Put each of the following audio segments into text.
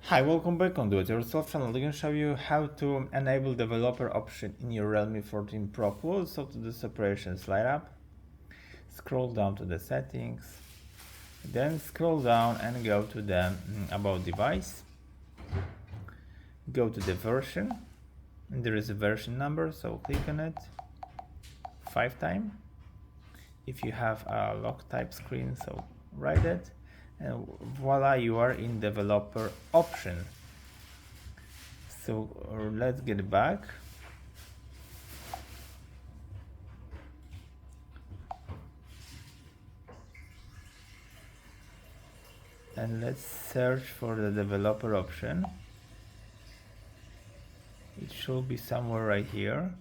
Hi, welcome back on Do It Yourself channel. I'm going to show you how to enable developer option in your Realme 14 Pro Plus. So to the separation, slide up, scroll down to the settings, then scroll down and go to the about device. Go to the version, and there is a version number, so click on it 5 times. If you have a lock type screen, so write it, and voila, you are in developer option. So let's get back. And let's search for the developer option. It should be somewhere right here.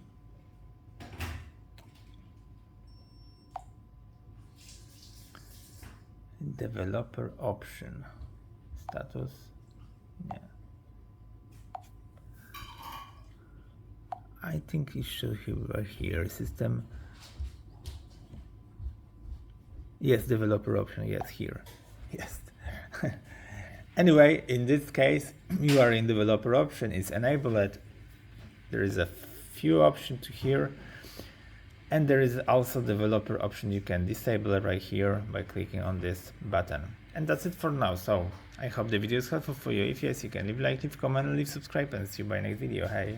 Developer option status. Yeah, I think it should be right here. System. Yes, developer option. Yes, here. Yes. Anyway, in this case, you are in developer option. It's enabled. There is a few options here, and there is also developer option. You can disable it right here by clicking on this button. And that's it for now. So I hope the video is helpful for you. If yes, you can leave a like, leave a comment, and leave subscribe, and see you by next video. Hey.